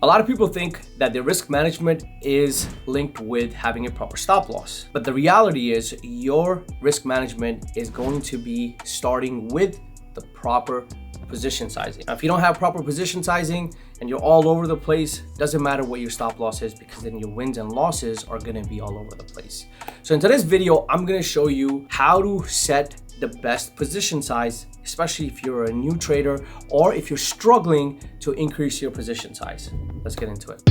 A lot of people think that their risk management is linked with having a proper stop loss. But the reality is your risk management is going to be starting with the proper position sizing. Now, if you don't have proper position sizing and you're all over the place, doesn't matter what your stop loss is, because then your wins and losses are going to be all over the place. So in today's video, I'm going to show you how to set the best position size, especially if you're a new trader or if you're struggling to increase your position size. Let's get into it.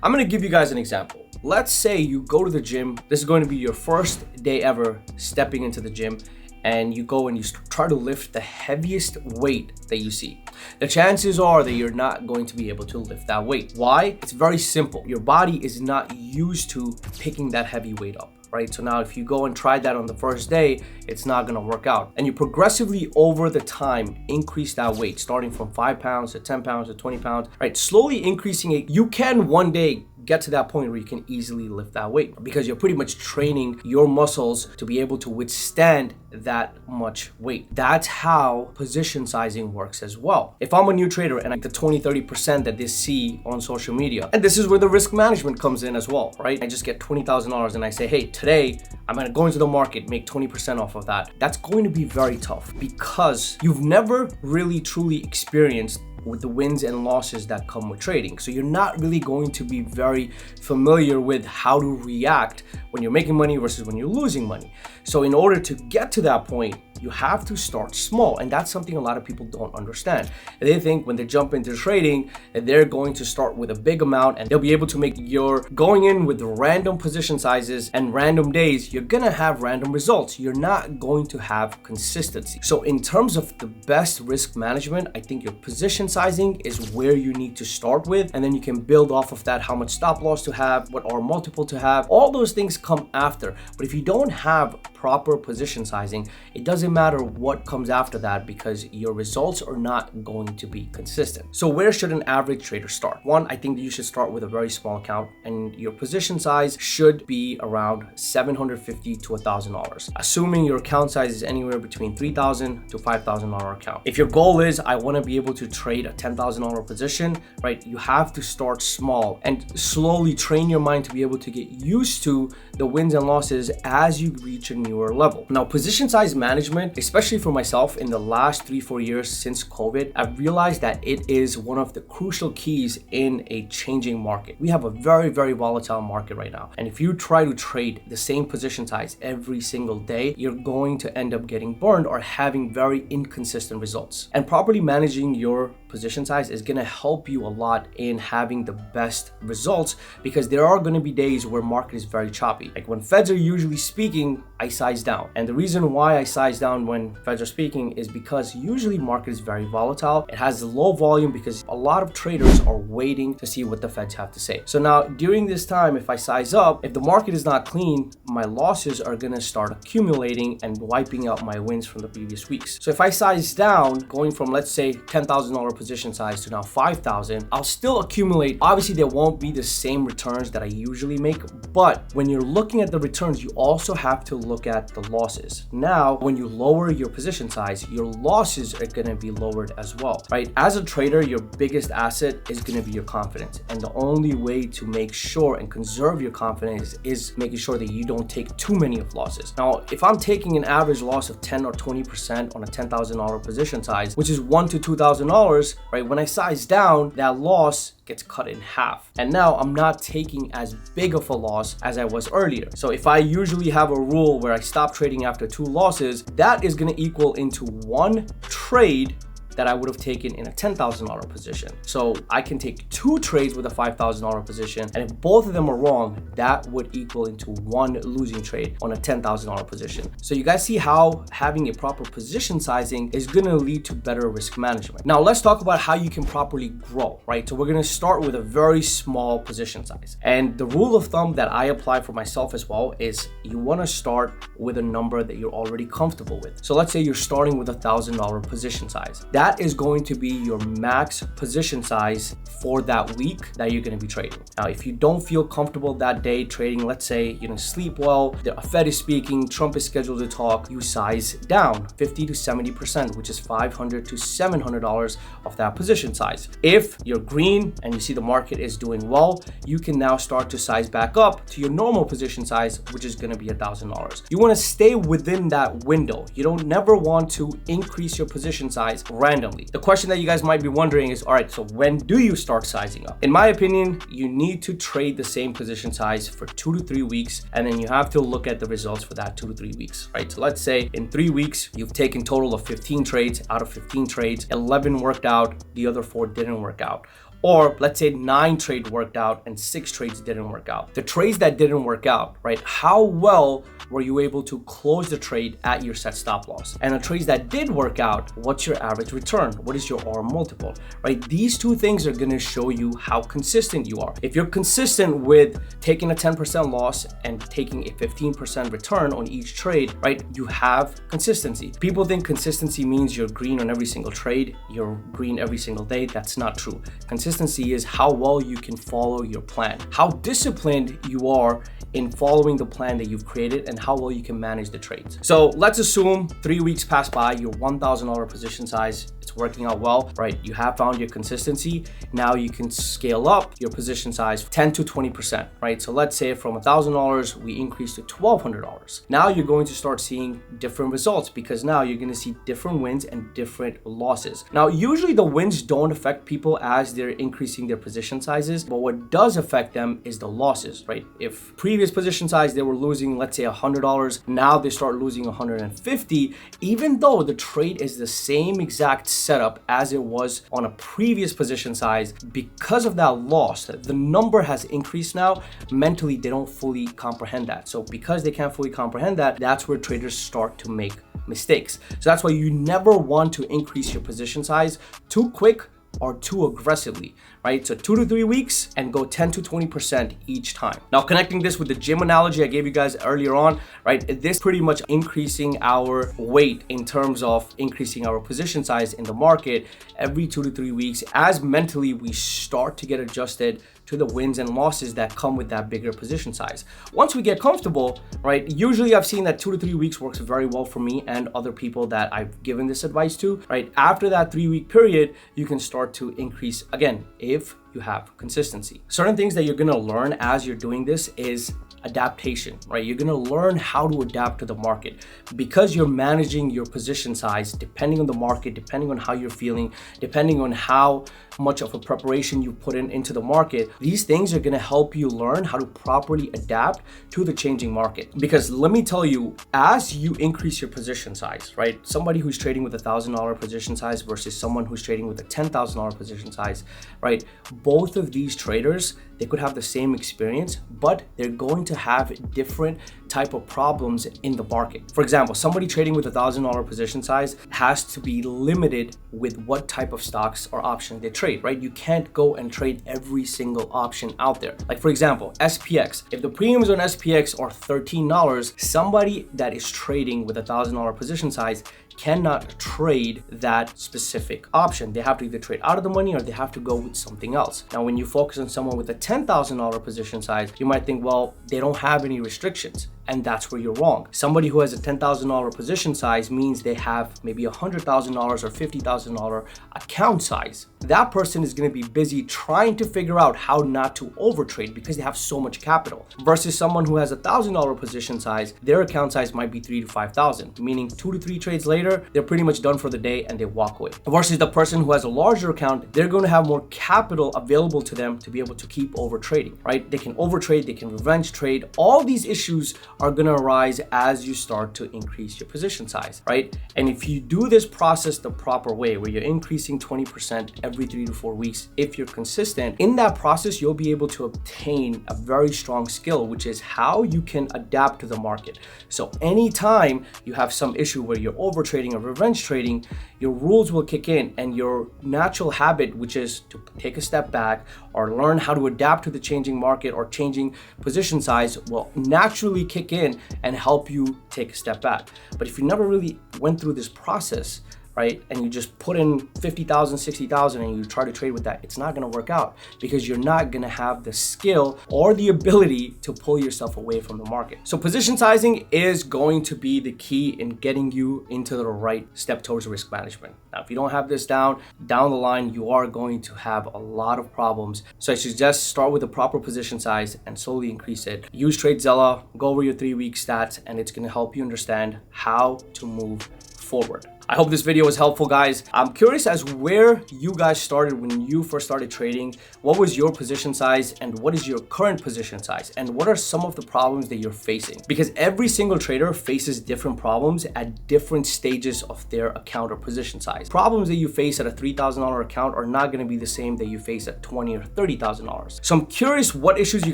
I'm going to give you guys an example. Let's say you go to the gym. This is going to be your first day ever stepping into the gym, and you go and you try to lift the heaviest weight that you see. The chances are that you're not going to be able to lift that weight. Why? It's very simple. Your body is not used to picking that heavy weight up, right? So now if you go and try that on the first day, it's not gonna work out. And you progressively over the time increase that weight, starting from 5 pounds to 10 pounds to 20 pounds, right? Slowly increasing it. You can one day get to that point where you can easily lift that weight, because you're pretty much training your muscles to be able to withstand that much weight. That's how position sizing works as well. If I'm a new trader and like the 20-30% that they see on social media, and this is where the risk management comes in as well, right? I just get $20,000 and I say, hey, today I'm gonna go into the market, make 20% off of that. That's going to be very tough, because you've never really truly experienced with the wins and losses that come with trading. So you're not really going to be very familiar with how to react when you're making money versus when you're losing money. So in order to get to that point, you have to start small. And that's something a lot of people don't understand. They think when they jump into trading that they're going to start with a big amount and they'll be able to make your going in with random position sizes and random days. You're gonna have random results. You're not going to have consistency. So in terms of the best risk management, I think your position sizing is where you need to start with, and then you can build off of that, how much stop loss to have, what R multiple to have. All those things come after. But if you don't have proper position sizing, it doesn't matter what comes after that, because your results are not going to be consistent. So where should an average trader start? One, I think that you should start with a very small account, and your position size should be around $750 to $1,000, assuming your account size is anywhere between $3,000 to $5,000 account. If your goal is, I want to be able to trade a $10,000 position, right? You have to start small and slowly train your mind to be able to get used to the wins and losses as you reach a newer level. Now, position size management, especially for myself in the last 3-4 years since COVID, I've realized that it is one of the crucial keys in a changing market. We have a very, very volatile market right now. And if you try to trade the same position size every single day, you're going to end up getting burned or having very inconsistent results. And properly managing your position size is going to help you a lot in having the best results, because there are going to be days where market is very choppy. Like when Feds are usually speaking, I size down. And the reason why I size down when Feds are speaking is because usually market is very volatile. It has low volume because a lot of traders are waiting to see what the Feds have to say. So now during this time, if I size up, if the market is not clean, my losses are going to start accumulating and wiping out my wins from the previous weeks. So if I size down, going from, let's say, $10,000 position size to now 5,000, I'll still accumulate. Obviously, there won't be the same returns that I usually make, but when you're looking at the returns, you also have to look at the losses. Now, when you lower your position size, your losses are going to be lowered as well, right? As a trader, your biggest asset is going to be your confidence. And the only way to make sure and conserve your confidence is making sure that you don't take too many of losses. Now, if I'm taking an average loss of 10 or 20% on a $10,000 position size, which is $1,000 to $2,000, right? When I size down, that loss gets cut in half. And now I'm not taking as big of a loss as I was earlier. So if I usually have a rule where I stop trading after 2 losses, that is going to equal into 1 trade that I would have taken in a $10,000 position. So I can take 2 trades with a $5,000 position, and if both of them are wrong, that would equal into 1 losing trade on a $10,000 position. So you guys see how having a proper position sizing is gonna lead to better risk management. Now let's talk about how you can properly grow, right? So we're gonna start with a very small position size. And the rule of thumb that I apply for myself as well is you wanna start with a number that you're already comfortable with. So let's say you're starting with $1,000 position size. that is going to be your max position size for that week that you're going to be trading. Now, if you don't feel comfortable that day trading, let's say you don't sleep well, the Fed is speaking, Trump is scheduled to talk, you size down 50 to 70%, which is $500 to $700 of that position size. If you're green and you see the market is doing well, you can now start to size back up to your normal position size, which is going to be $1,000. You want to stay within that window. You don't never want to increase your position size randomly. The question that you guys might be wondering is, all right, so when do you start sizing up? In my opinion, you need to trade the same position size for 2 to 3 weeks, and then you have to look at the results for that 2 to 3 weeks, right? So let's say in 3 weeks, you've taken total of 15 trades. Out of 15 trades, 11 worked out, the other 4 didn't work out. Or let's say 9 trades worked out and 6 trades didn't work out. The trades that didn't work out, right? How well were you able to close the trade at your set stop loss? And the trades that did work out, what's your average return? What is your R multiple, right? These 2 things are gonna show you how consistent you are. If you're consistent with taking a 10% loss and taking a 15% return on each trade, right? You have consistency. People think consistency means you're green on every single trade, you're green every single day. That's not true. Consistency is how well you can follow your plan, how disciplined you are in following the plan that you've created, and how well you can manage the trades. So let's assume 3 weeks pass by, your $1,000 position size, it's working out well, right? You have found your consistency. Now you can scale up your position size 10 to 20%, right? So let's say from $1,000, we increase to $1,200. Now you're going to start seeing different results because now you're going to see different wins and different losses. Now, usually the wins don't affect people as they're increasing their position sizes, but what does affect them is the losses, right? If previous position size, they were losing, let's say $100, now they start losing $150, even though the trade is the same exact setup as it was on a previous position size. Because of that loss, the number has increased now. Mentally, they don't fully comprehend that. So because they can't fully comprehend that, that's where traders start to make mistakes. So that's why you never want to increase your position size too quick or too aggressively, right? So 2 to 3 weeks and go 10 to 20% each time. Now, connecting this with the gym analogy I gave you guys earlier on, right? This pretty much increasing our weight in terms of increasing our position size in the market every 2 to 3 weeks as mentally we start to get adjusted to the wins and losses that come with that bigger position size. Once we get comfortable, right? Usually I've seen that 2 to 3 weeks works very well for me and other people that I've given this advice to, right? After that 3-week period, you can start to increase again if you have consistency. Certain things that you're gonna learn as you're doing this is adaptation, right? You're gonna learn how to adapt to the market because you're managing your position size depending on the market, depending on how you're feeling, depending on how much of a preparation you put into the market. These things are gonna help you learn how to properly adapt to the changing market. Because let me tell you, as you increase your position size, right? Somebody who's trading with $1,000 position size versus someone who's trading with a $10,000 position size, right? Both of these traders, they could have the same experience, but they're going to have different type of problems in the market. For example, somebody trading with $1,000 position size has to be limited with what type of stocks or options they trade, right? You can't go and trade every single option out there. Like for example, SPX. If the premiums on SPX are $13, somebody that is trading with $1,000 position size cannot trade that specific option. They have to either trade out of the money or they have to go with something else. Now, when you focus on someone with a $10,000 position size, you might think, well, they don't have any restrictions. And that's where you're wrong. Somebody who has a $10,000 position size means they have maybe $100,000 or $50,000 account size. That person is going to be busy trying to figure out how not to overtrade because they have so much capital. Versus someone who has a $1,000 position size, their account size might be 3 to 5,000, meaning 2 to 3 trades later, they're pretty much done for the day and they walk away. Versus the person who has a larger account, they're going to have more capital available to them to be able to keep overtrading, right? They can overtrade, they can revenge trade. All these issues are going to arise as you start to increase your position size, right? And if you do this process the proper way, where you're increasing 20% every 3 to 4 weeks, if you're consistent in that process, you'll be able to obtain a very strong skill, which is how you can adapt to the market. So anytime you have some issue where you're overtrading or revenge trading, your rules will kick in and your natural habit, which is to take a step back or learn how to adapt to the changing market or changing position size, will naturally kick in and help you take a step back. But if you never really went through this process, right? And you just put in 50,000, 60,000 and you try to trade with that, it's not gonna work out because you're not gonna have the skill or the ability to pull yourself away from the market. So position sizing is going to be the key in getting you into the right step towards risk management. Now, if you don't have this down the line, you are going to have a lot of problems. So I suggest start with a proper position size and slowly increase it. Use TradeZella, go over your 3-week stats, and it's gonna help you understand how to move forward. I hope this video was helpful, guys. I'm curious as where you guys started when you first started trading. What was your position size and what is your current position size? And what are some of the problems that you're facing? Because every single trader faces different problems at different stages of their account or position size. Problems that you face at a $3,000 account are not gonna be the same that you face at $20,000 or $30,000. So I'm curious what issues you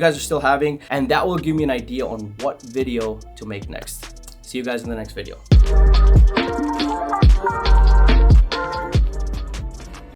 guys are still having, and that will give me an idea on what video to make next. See you guys in the next video.